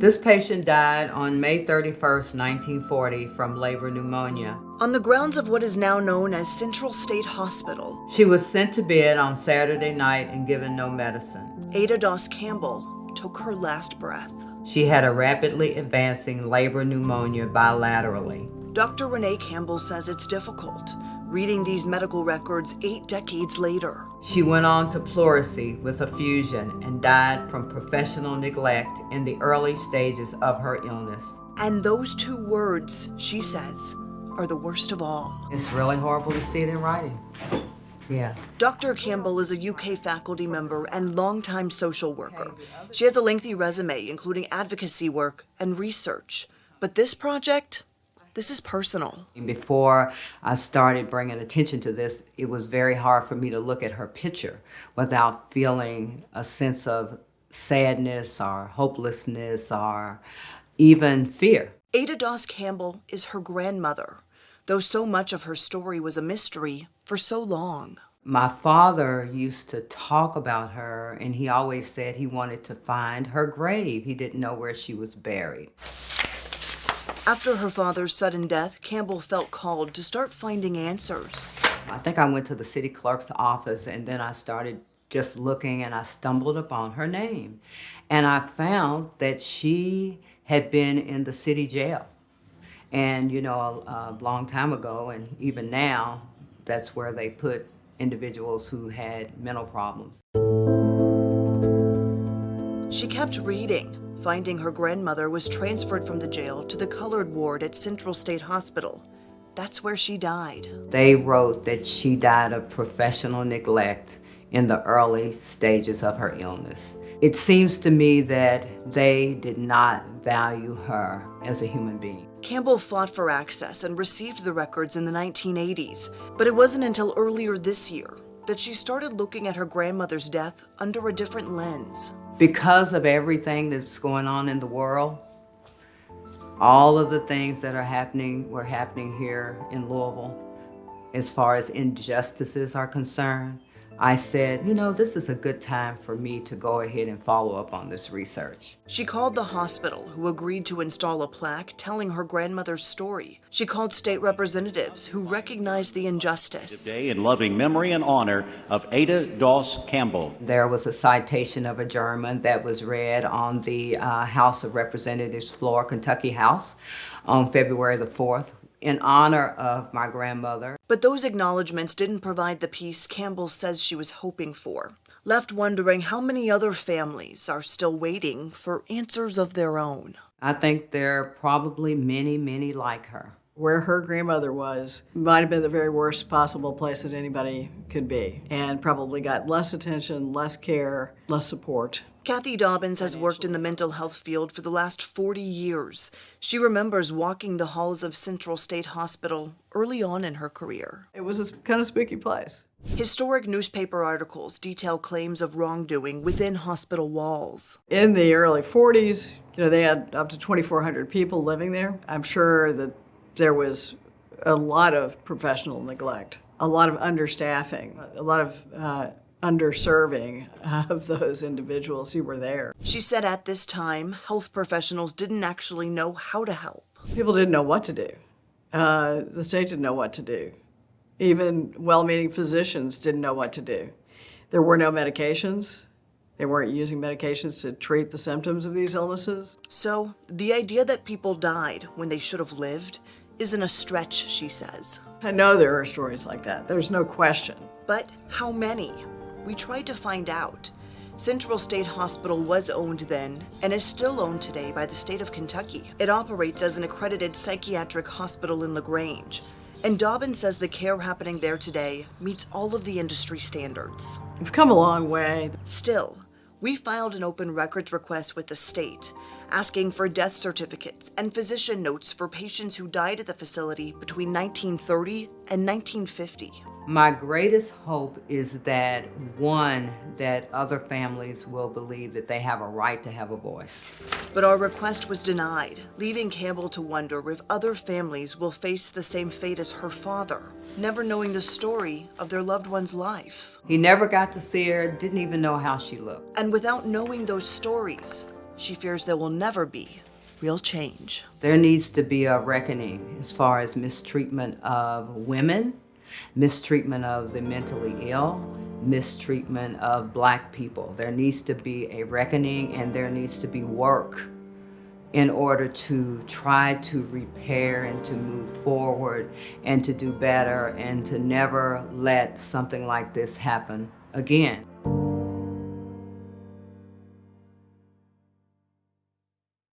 This patient died on May 31st, 1940 from labor pneumonia. On the grounds of what is now known as Central State Hospital, She was sent to bed on Saturday night and given no medicine. Ada Doss Campbell took her last breath. She had a rapidly advancing labor pneumonia bilaterally. Dr. Renee Campbell says it's difficult reading these medical records 8 decades later. She went on to pleurisy with effusion and died from professional neglect in the early stages of her illness. And those 2 words, she says, are the worst of all. It's really horrible to see it in writing. Yeah. Dr. Campbell is a UK faculty member and longtime social worker. She has a lengthy resume, including advocacy work and research. But this project, this is personal. Before I started bringing attention to this, it was very hard for me to look at her picture without feeling a sense of sadness or hopelessness or even fear. Ada Doss Campbell is her grandmother, though so much of her story was a mystery for so long. My father used to talk about her, and he always said he wanted to find her grave. He didn't know where she was buried. After her father's sudden death, Campbell felt called to start finding answers. I think I went to the city clerk's office, and then I started just looking, and I stumbled upon her name. And I found that she had been in the city jail. And, you know, a long time ago, and even now, that's where they put individuals who had mental problems. She kept reading, finding her grandmother was transferred from the jail to the colored ward at Central State Hospital. That's where she died. They wrote that she died of professional neglect in the early stages of her illness. It seems to me that they did not value her as a human being. Campbell fought for access and received the records in the 1980s, but it wasn't until earlier this year that she started looking at her grandmother's death under a different lens. Because of everything that's going on in the world, all of the things that were happening here in Louisville, as far as injustices are concerned, I said, you know, this is a good time for me to go ahead and follow up on this research. She called the hospital, who agreed to install a plaque telling her grandmother's story. She called state representatives, who recognized the injustice. Today, in loving memory and honor of Ada Doss Campbell. There was a citation of adjournment that was read on the House of Representatives floor, Kentucky House, on February the 4th. In honor of my grandmother. But those acknowledgments didn't provide the peace Campbell says she was hoping for, left wondering how many other families are still waiting for answers of their own. I think there are probably many, many like her. Where her grandmother was might have been the very worst possible place that anybody could be, and probably got less attention, less care, less support. Kathy Dobbins has worked in the mental health field for the last 40 years. She remembers walking the halls of Central State Hospital early on in her career. It was a kind of spooky place. Historic newspaper articles detail claims of wrongdoing within hospital walls. In the early 40s, they had up to 2,400 people living there. I'm sure that there was a lot of professional neglect, a lot of understaffing, a lot of underserving of those individuals who were there. She said at this time, health professionals didn't actually know how to help. People didn't know what to do. The state didn't know what to do. Even well-meaning physicians didn't know what to do. There were no medications. They weren't using medications to treat the symptoms of these illnesses. So the idea that people died when they should have lived isn't a stretch, she says. I know there are stories like that. There's no question. But how many? We tried to find out. Central State Hospital was owned then and is still owned today by the state of Kentucky. It operates as an accredited psychiatric hospital in LaGrange, and Dobbins says the care happening there today meets all of the industry standards. We've come a long way. Still, we filed an open records request with the state, asking for death certificates and physician notes for patients who died at the facility between 1930 and 1950. My greatest hope is that, one, that other families will believe that they have a right to have a voice. But our request was denied, leaving Campbell to wonder if other families will face the same fate as her father, never knowing the story of their loved one's life. He never got to see her, didn't even know how she looked. And without knowing those stories, She fears there will never be real change. There needs to be a reckoning as far as mistreatment of women, mistreatment of the mentally ill, mistreatment of Black people. There needs to be a reckoning, and there needs to be work in order to try to repair and to move forward and to do better and to never let something like this happen again.